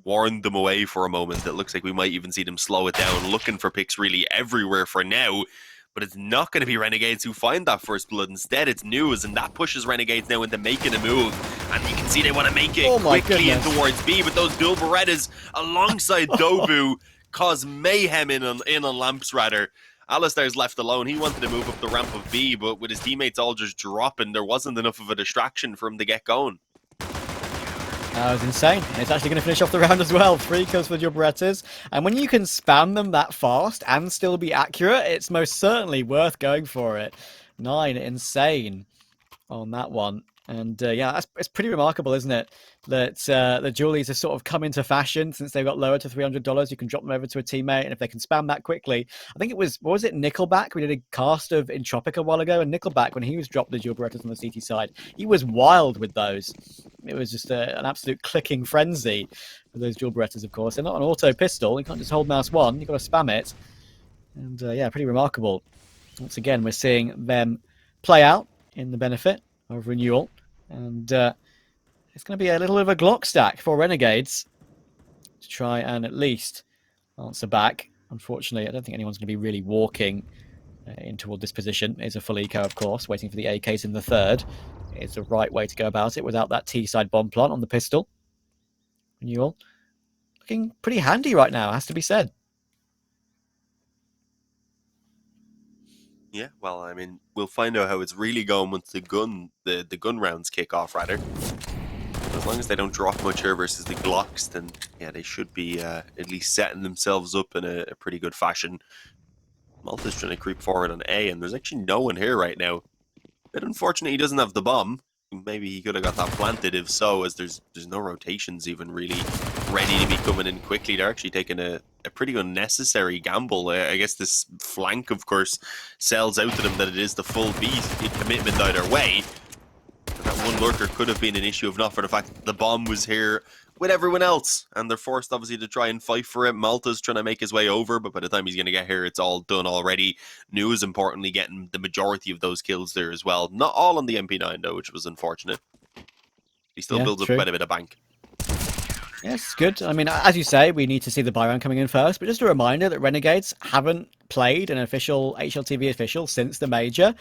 warned them away for a moment. It looks like we might even see them slow it down, looking for picks really everywhere for now. But it's not going to be Renegades who find that first blood. Instead, it's News, and that pushes Renegades now into making a move. And you can see they want to make it quickly in towards B, but those dual Berettas alongside Dovu cause mayhem in on Lamps, rather. Alistair's left alone. He wanted to move up the ramp of B, but with his teammates all just dropping, there wasn't enough of a distraction for him to get going. That was insane. It's actually going to finish off the round as well. 3 kills for your Berettas. And when you can spam them that fast and still be accurate, it's most certainly worth going for it. 9, insane on that one. And yeah, it's pretty remarkable, isn't it? That the Julies have sort of come into fashion since they got lowered to $300. You can drop them over to a teammate, and if they can spam that quickly, I think it was, what was it, Nickelback? We did a cast of Entropic a while ago, and Nickelback, when he was dropped the dual Berettas on the CT side, he was wild with those. It was just an absolute clicking frenzy with those dual Berettas, of course. They're not an auto pistol. You can't just hold mouse 1. You've got to spam it. And yeah, pretty remarkable. Once again, we're seeing them play out in the benefit of Renewal. And it's going to be a little bit of a Glock stack for Renegades to try and at least answer back. Unfortunately, I don't think anyone's going to be really walking in toward this position. It's a full eco, of course, waiting for the AKs in the third. It's the right way to go about it without that T-side bomb plant on the pistol. Renewal looking pretty handy right now, has to be said. Yeah, well, I mean, we'll find out how it's really going once the gun rounds kick off, rather. As long as they don't drop much here versus the Glocks, then yeah, they should be at least setting themselves up in a pretty good fashion. Malta's trying to creep forward on A, and there's actually no one here right now. Bit unfortunate he doesn't have the bomb. Maybe he could have got that planted, if so, as there's no rotations even really ready to be coming in quickly. They're actually taking a pretty unnecessary gamble. I guess this flank, of course, sells out to them that it is the full B commitment either way. That one lurker could have been an issue if not for the fact that the bomb was here with everyone else, and they're forced obviously to try and fight for it. Malta's trying to make his way over, but by the time he's going to get here, it's all done already. News, importantly, getting the majority of those kills there as well. Not all on the MP9 though, which was unfortunate. He still builds up quite a bit of bank. Yes, good. I mean, as you say, we need to see the buy round coming in first, but just a reminder that Renegades haven't played an official HLTV official since the major.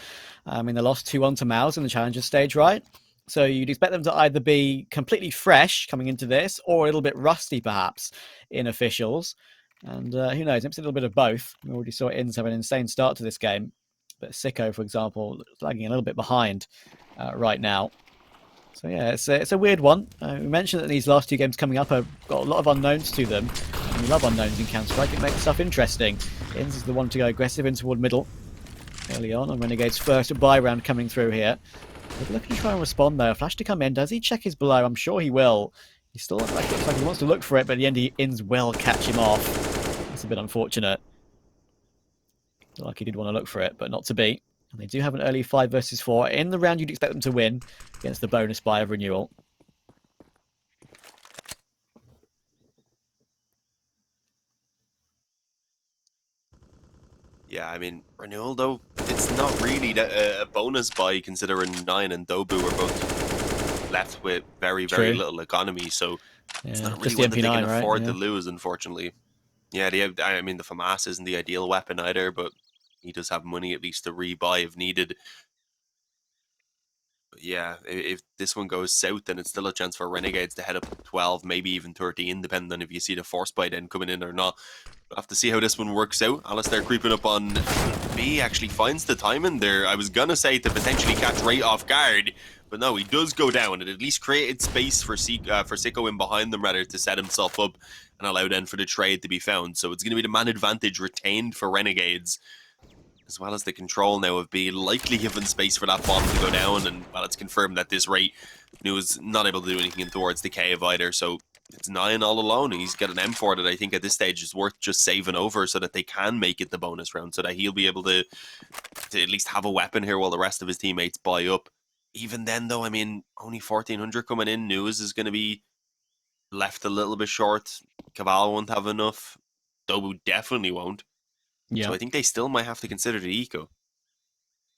I mean, they lost 2-1 to Mouse in the Challenger stage, right? So you'd expect them to either be completely fresh coming into this or a little bit rusty, perhaps, in officials. And who knows, it's a little bit of both. We already saw Inns have an insane start to this game. But Sicko, for example, lagging a little bit behind right now. So yeah, it's a weird one. We mentioned that these last 2 games coming up have got a lot of unknowns to them. And we love unknowns in Counter-Strike. It makes stuff interesting. Inns is the one to go aggressive in toward middle early on Renegade's first buy round coming through here. We're looking to try and respond though. Flash to come in. Does he check his below? I'm sure he will. He still looks like he wants to look for it, but at the end, Inns will catch him off. That's a bit unfortunate. Like he did want to look for it, but not to be. And they do have an early 5 versus 4. In the round, you'd expect them to win against the bonus buy of Renewal. Yeah, I mean, Renewal, though, it's not really a bonus buy considering Nine and Dobu are both left with very, very True. little economy, so it's Yeah, not really just the one that they MP9, can right? afford Yeah. to lose, unfortunately. Yeah, I mean, the FAMAS isn't the ideal weapon either, but he does have money at least to rebuy if needed. But yeah, if this one goes south, then it's still a chance for Renegades to head up to 12, maybe even 13, depending on if you see the force buy then coming in or not. We'll have to see how this one works out. Alistair creeping up on B actually finds the timing there. I was going to say to potentially catch right off guard, but no, he does go down. It at least created space for Sicko in behind them, rather, to set himself up and allow then for the trade to be found. So it's going to be the man advantage retained for Renegades, as well as the control now of B, likely given space for that bomb to go down. And, well, it's confirmed that this rate, he was not able to do anything towards the cave either. So it's 9 all alone. He's got an M4 that I think at this stage is worth just saving over so that they can make it the bonus round, so that he'll be able to at least have a weapon here while the rest of his teammates buy up. Even then, though, I mean, only 1,400 coming in. News is going to be left a little bit short. Cabal won't have enough. Dobu definitely won't. Yeah. So I think they still might have to consider the eco.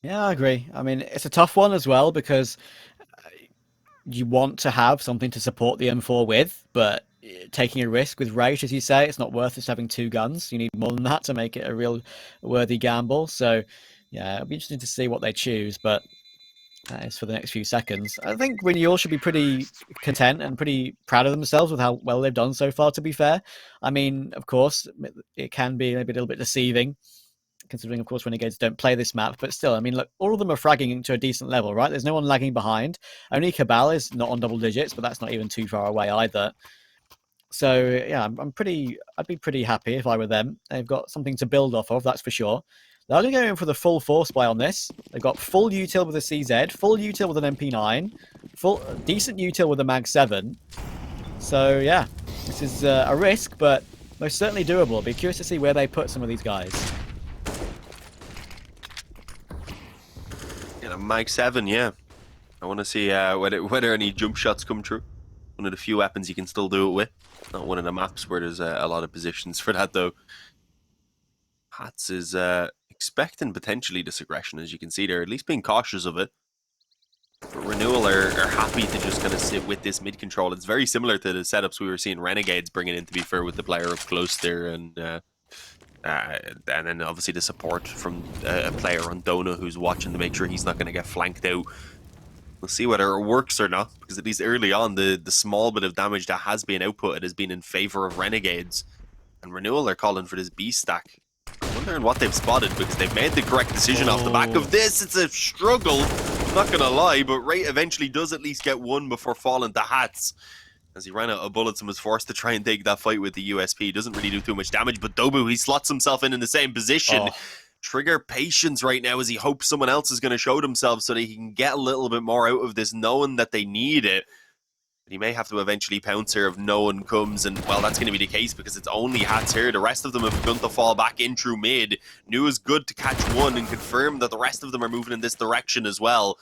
Yeah, I agree. I mean, it's a tough one as well because you want to have something to support the M4 with, but taking a risk with Rage, as you say, it's not worth just having 2 guns. You need more than that to make it a real worthy gamble. So, yeah, it'll be interesting to see what they choose, but that is for the next few seconds. I think Renewal should be pretty content and pretty proud of themselves with how well they've done so far, to be fair. I mean, of course, it can be maybe a little bit deceiving, considering, of course, Renegades don't play this map. But still, I mean, look, all of them are fragging to a decent level, right? There's no one lagging behind. Only Cabal is not on double digits, but that's not even too far away either. So, yeah, I'd be pretty happy if I were them. They've got something to build off of, that's for sure. They're going to go in for the full force buy on this. They've got full util with a CZ, full util with an MP9, full decent util with a Mag 7. So, yeah, this is a risk, but most certainly doable. I'll be curious to see where they put some of these guys. Yeah, Mag 7, yeah. I want to see whether any jump shots come true. One of the few weapons you can still do it with. Not one of the maps where there's a lot of positions for that, though. Hats is expecting potentially this aggression, as you can see there, at least being cautious of it. But Renewal are happy to just kind of sit with this mid control. It's very similar to the setups we were seeing Renegades bringing in, to be fair, with the player up close there, and then obviously the support from a player on Dona who's watching to make sure he's not going to get flanked out. We'll see whether it works or not, because at least early on, the small bit of damage that has been outputted has been in favor of Renegades. And Renewal are calling for this B stack. I'm wondering what they've spotted, because they've made the correct decision off the back of this. It's a struggle, I'm not going to lie, but Ray eventually does at least get one before falling to Hats, as he ran out of bullets and was forced to try and take that fight with the USP. Doesn't really do too much damage, but Dobu, he slots himself in the same position. Trigger patience right now as he hopes someone else is going to show themselves so that he can get a little bit more out of this, knowing that they need it. But he may have to eventually pounce here if no one comes, and, well, that's going to be the case because it's only Hats here. The rest of them have begun to fall back in through mid. New is good to catch one and confirm that the rest of them are moving in this direction as well.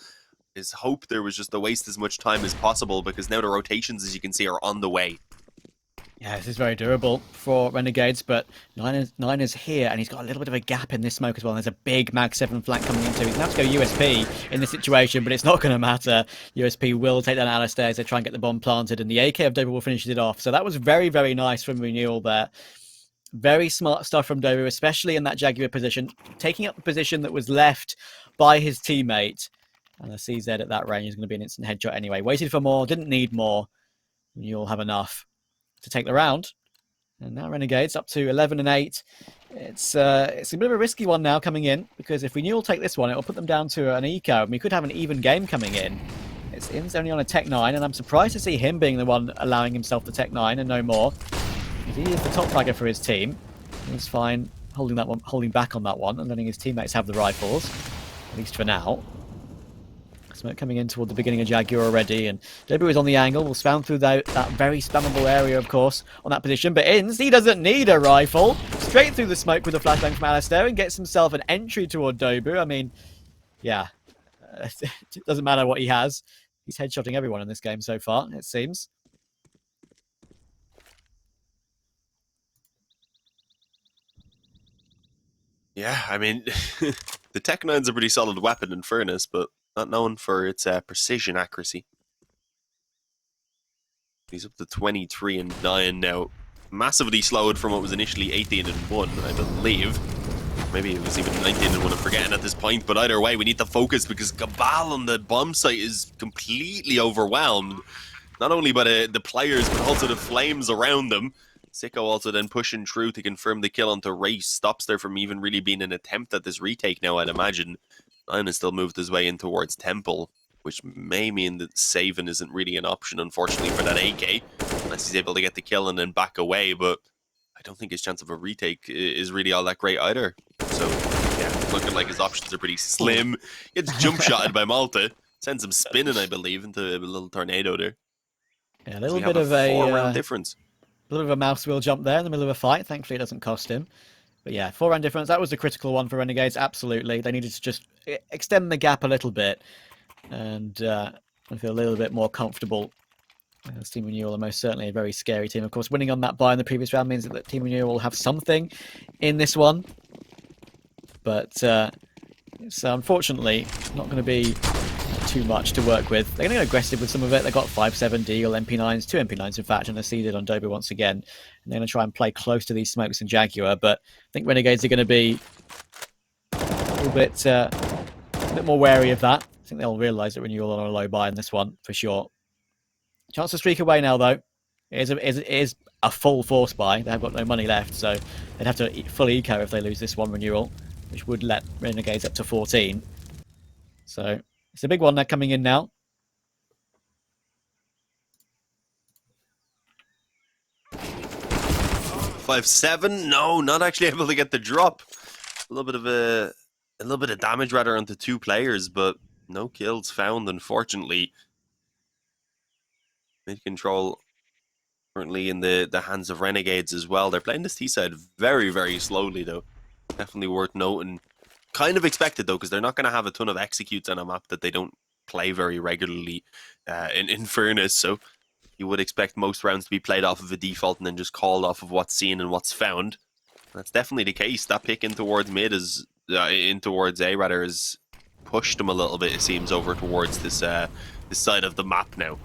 His hope there was just to waste as much time as possible, because now the rotations, as you can see, are on the way. Yeah, this is very durable for Renegades, but Nine is here, and he's got a little bit of a gap in this smoke as well. There's a big Mag 7 flank coming into. He's going to have to go USP in this situation, but it's not going to matter. USP will take down Alistair as they try and get the bomb planted, and the AK of Dover will finish it off. So that was very, very nice from Renewal there. Very smart stuff from Dover, especially in that Jaguar position, taking up the position that was left by his teammate. And the CZ at that range is going to be an instant headshot anyway. Waited for more, didn't need more. Renewal have enough to take the round. And now Renegades up to 11 and 8. It's a bit of a risky one now coming in, because if Renewal take this one, it will put them down to an eco, and we could have an even game coming in. It's In's only on a Tech 9, and I'm surprised to see him being the one allowing himself the Tech 9 and no more. He is the top fragger for his team. He's fine holding back on that one and letting his teammates have the rifles, at least for now. Smoke coming in toward the beginning of Jaguar already, and Dobu is on the angle. Will spam through that very spammable area, of course, on that position. But Inns, he doesn't need a rifle. straight through the smoke with a flashbang from Alistair and gets himself an entry toward Dobu. I mean, yeah, it doesn't matter what he has. He's headshotting everyone in this game so far, it seems. Yeah, I mean, the Tech 9's a pretty solid weapon in fairness, but not known for its precision accuracy. He's up to 23-9 now. Massively slowed from what was initially 18-1, I believe. Maybe it was even 19-1, I'm forgetting at this point. But either way, we need to focus because Cabal on the bomb site is completely overwhelmed. Not only by the players, but also the flames around them. Sicko also then pushing through to confirm the kill onto Race. Stops there from even really being an attempt at this retake now, I'd imagine. Nine has still moved his way in towards Temple, which may mean that saving isn't really an option, unfortunately, for that AK. Unless he's able to get the kill and then back away, but I don't think his chance of a retake is really all that great either. So, yeah, looking like his options are pretty slim. Gets jump shotted by Malta. Sends him spinning, I believe, into a little tornado there. Yeah, a little bit of a 4-round difference. A little bit of a mouse wheel jump there in the middle of a fight. Thankfully, it doesn't cost him. But yeah, 4-round difference. That was the critical one for Renegades, absolutely. They needed to just extend the gap a little bit and feel a little bit more comfortable. Team Renewal are most certainly a very scary team. Of course, winning on that buy in the previous round means that Team Renewal will have something in this one. But it's unfortunately not going to be too much to work with. They're going to go aggressive with some of it. They've got 5-7 Deagle, MP9s, 2 MP9s in fact, and they're seeded on Dobu once again. And they're going to try and play close to these smokes and Jaguar, but I think Renegades are going to be a little bit more wary of that. I think they'll realise that Renewal are on a low buy in this one, for sure. Chance to streak away now, though. It is a full force buy. They have got no money left, so they'd have to full eco if they lose this one Renewal, which would let Renegades up to 14. So it's a big one. They're coming in now. Five, 7. No, not actually able to get the drop. A little bit of damage rather onto 2 players, but no kills found, unfortunately. Mid control currently in the hands of Renegades as well. They're playing this T side very, very slowly, though. Definitely worth noting. Kind of expected, though, because they're not going to have a ton of executes on a map that they don't play very regularly, in fairness. So you would expect most rounds to be played off of a default and then just called off of what's seen and what's found. That's definitely the case. That pick in towards mid is in towards A rather has pushed them a little bit, it seems, over towards this this side of the map now.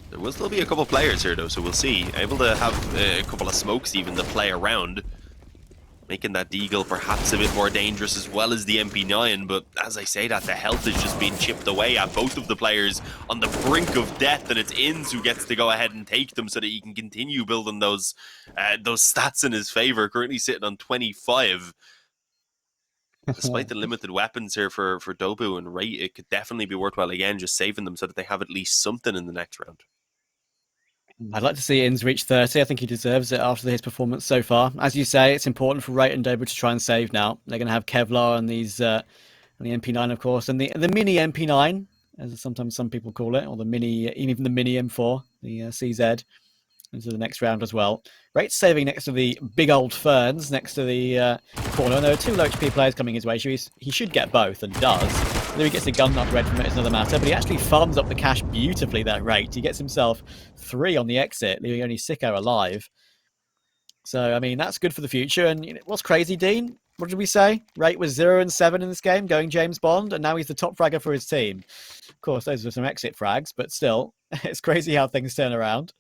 There will still be a couple of players here, though, so we'll see. Able to have a couple of smokes even to play around, making that Deagle perhaps a bit more dangerous as well as the MP9. But as I say that, the health is just being chipped away at both of the players on the brink of death, and it's Inns who gets to go ahead and take them so that he can continue building those stats in his favor. Currently sitting on 25. Despite the limited weapons here for Dobu and Rate, it could definitely be worthwhile again just saving them so that they have at least something in the next round. I'd like to see Inns reach 30. I think he deserves it after his performance so far. As you say, it's important for Rate and Dobu to try and save now. They're going to have Kevlar and these and the MP9, of course, and the mini MP9, as sometimes some people call it, or the mini, even the mini M4, the CZ, into the next round as well. Rate's saving next to the big old ferns, next to the corner. And there are 2 low HP players coming his way, so he should get both, and does. Whether he gets a gun upgrade from it is another matter, but he actually farms up the cash beautifully, that Rate. He gets himself 3 on the exit, leaving only Sicko alive. So, I mean, that's good for the future. And you know, what's crazy, Dean? What did we say? Rate was 0-7 in this game, going James Bond, and now he's the top fragger for his team. Of course, those are some exit frags, but still, it's crazy how things turn around.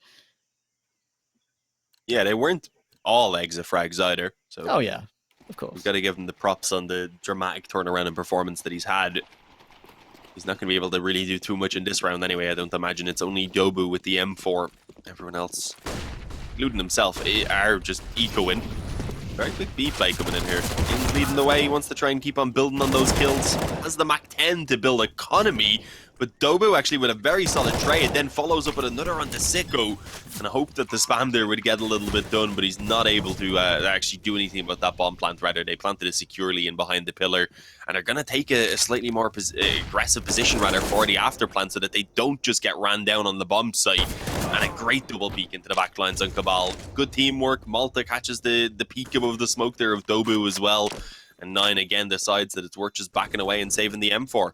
Yeah, they weren't all exit frags either. So oh, yeah, of course. We've got to give him the props on the dramatic turnaround and performance that he's had. He's not going to be able to really do too much in this round anyway, I don't imagine. It's only Dobu with the M4. Everyone else, including himself, are just ecoing. Very quick B play coming in here. Inns leading the way. He wants to try and keep on building on those kills. Has the Mac 10 to build economy. But Dobu actually with a very solid trade, then follows up with another onto Sicko. And I hope that the spam there would get a little bit done, but he's not able to actually do anything about that bomb plant. Rather, they planted it securely in behind the pillar. And are going to take a slightly more aggressive position rather for the after plant so that they don't just get ran down on the bomb site. and a great double peek into the back lines on Cabal. Good teamwork. Malta catches the peak above the smoke there of Dobu as well. And 9 again decides that it's worth just backing away and saving the M4.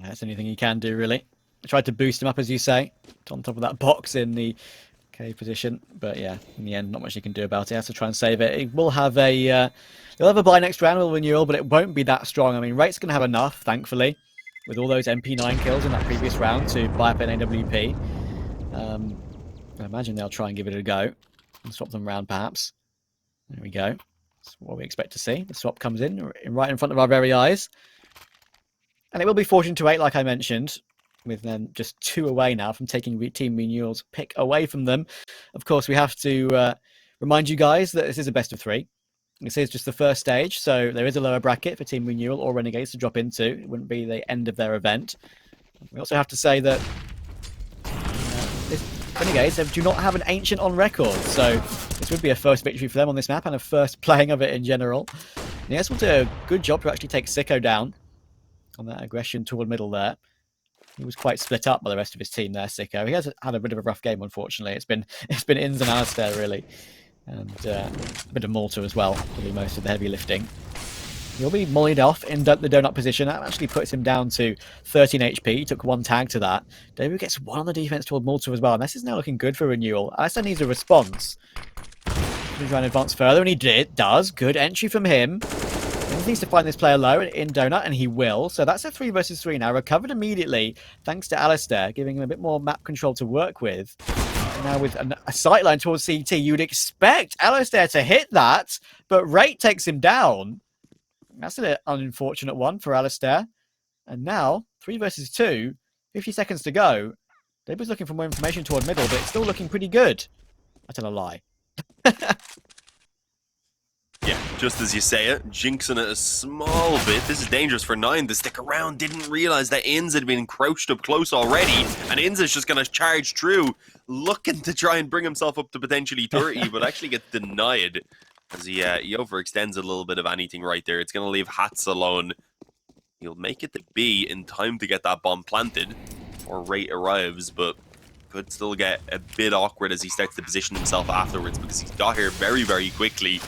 That's anything you can do, really. I tried to boost him up, as you say, on top of that box in the K position. But yeah, in the end, not much you can do about it. He has to try and save it. He will have a... He'll have a buy next round with Renewal, but it won't be that strong. I mean, Rate's going to have enough, thankfully, with all those MP9 kills in that previous round to buy up an AWP. I imagine they'll try and give it a go and swap them around, perhaps. There we go. That's what we expect to see. The swap comes in right in front of our very eyes. And it will be 14-8, like I mentioned, with them just 2 away now from taking Team Renewal's pick away from them. Of course, we have to remind you guys that this is a best of 3. This is just the first stage, so there is a lower bracket for Team Renewal or Renegades to drop into. It wouldn't be the end of their event. We also have to say that Renegades do not have an Ancient on record, so this would be a first victory for them on this map and a first playing of it in general. Yes, we'll do a good job to actually take Sicko down on that aggression toward middle there. He was quite split up by the rest of his team there, Sicko. He has had a bit of a rough game, unfortunately. It's been Ins and Alistair, really. And a bit of Malta as well, to do most of the heavy lifting. He'll be mollied off in the donut position. That actually puts him down to 13 HP. He took 1 tag to that. David gets 1 on the defense toward Malta as well. And this is now looking good for Renewal. Alistair needs a response. He's trying to advance further, and he does. Good entry from him. He needs to find this player low in donut, and he will. So that's a 3 versus 3 now. Recovered immediately, thanks to Alistair, giving him a bit more map control to work with. Now with a sightline towards CT, you'd expect Alistair to hit that, but Rate takes him down. That's an unfortunate one for Alistair. And now, 3 versus 2, 50 seconds to go. David's looking for more information toward middle, but it's still looking pretty good. I tell a lie. Yeah, just as you say it, jinxing it a small bit. This is dangerous for 9 to stick around. Didn't realize that Inns had been crouched up close already, and Inns is just going to charge through, looking to try and bring himself up to potentially 30, but actually gets denied as he overextends a little bit of anything right there. It's going to leave Hats alone. He'll make it to B in time to get that bomb planted, or Rate arrives, but could still get a bit awkward as he starts to position himself afterwards because he's got here very, very quickly.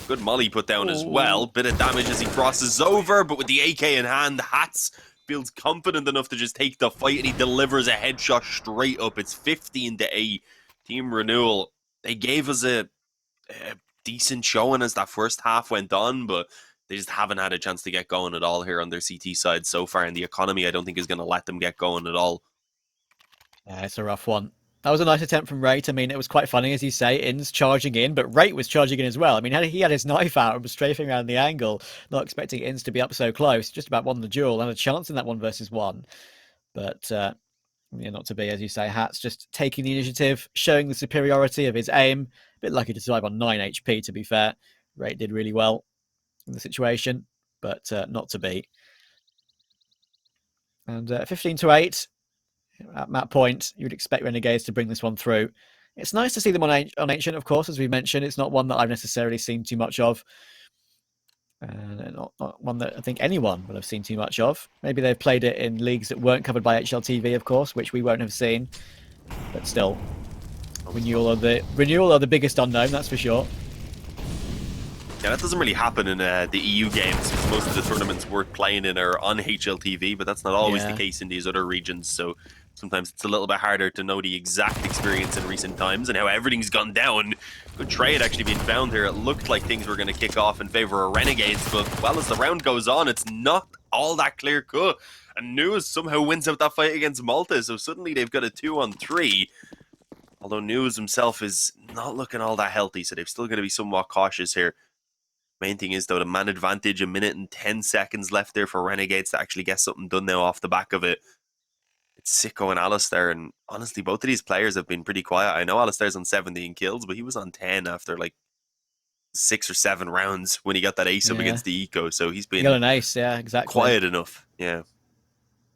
Good molly put down as well. Bit of damage as he crosses over, but with the AK in hand, Hats feels confident enough to just take the fight, and he delivers a headshot straight up. It's 15-8. Team Renewal, they gave us a decent showing as that first half went on, but they just haven't had a chance to get going at all here on their CT side so far, and the economy, I don't think, is going to let them get going at all. Yeah, it's a rough one. That was a nice attempt from Rate. I mean, it was quite funny, as you say, Inns charging in, but Rate was charging in as well. I mean, he had his knife out and was strafing around the angle, not expecting Inns to be up so close. Just about won the duel, and a chance in that 1 versus 1. But, yeah, not to be, as you say. Hats just taking the initiative, showing the superiority of his aim. A bit lucky to survive on 9 HP, to be fair. Rate did really well in the situation, but not to be. And 15-8. At that point, you'd expect Renegades to bring this one through. It's nice to see them on Ancient, of course, as we mentioned. It's not one that I've necessarily seen too much of. Not one that I think anyone will have seen too much of. Maybe they've played it in leagues that weren't covered by HLTV, of course, which we won't have seen. But still, Renewal are the biggest unknown, that's for sure. Yeah, that doesn't really happen in the EU games, because most of the tournaments we're playing in are on HLTV, but that's not always the case in these other regions, so sometimes it's a little bit harder to know the exact experience in recent times and how everything's gone down. Good trade actually being found here. It looked like things were going to kick off in favor of Renegades, but well, as the round goes on, it's not all that clear cut. And News somehow wins out that fight against Malta, so suddenly they've got a 2-on-3. Although News himself is not looking all that healthy, so they've still got to be somewhat cautious here. Main thing is, though, the man advantage, 1 minute and 10 seconds left there for Renegades to actually get something done now off the back of it. It's Sicko and Alistair, and honestly, both of these players have been pretty quiet. I know Alistair's on 17 kills, but he was on 10 after like 6 or 7 rounds when he got that ace up against the Eco, so he's been he got an ace, yeah, exactly. Quiet enough, yeah.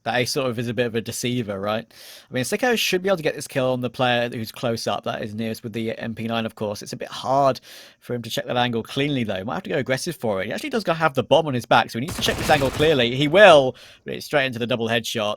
That ace sort of is a bit of a deceiver, right? I mean, Sicko should be able to get this kill on the player who's close up. That is nearest with the MP9, of course. It's a bit hard for him to check that angle cleanly, though. Might have to go aggressive for it. He actually does have the bomb on his back, so he needs to check this angle clearly. He will, but it's straight into the double headshot.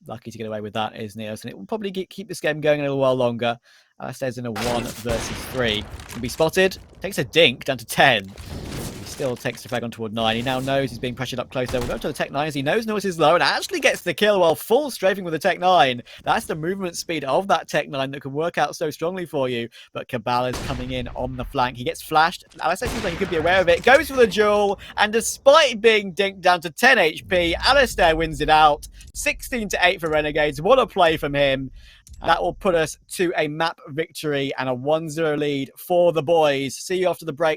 lucky to get away with that is Neos, and it will probably keep this game going a little while longer. Alistair's in a 1 versus 3. Can be spotted. Takes a dink down to 10. He still takes the flag on toward 9. He now knows he's being pressured up close there. We'll go to the Tech 9 as he knows Noise is low and actually gets the kill while full strafing with the Tech 9. That's the movement speed of that Tech 9 that can work out so strongly for you. But Cabal is coming in on the flank. He gets flashed. Alistair seems like he could be aware of it. Goes for the duel, and despite being dinked down to 10 HP, Alistair wins it out. 16-8 for Renegades. What a play from him. That will put us to a map victory and a 1-0 lead for the boys. See you after the break.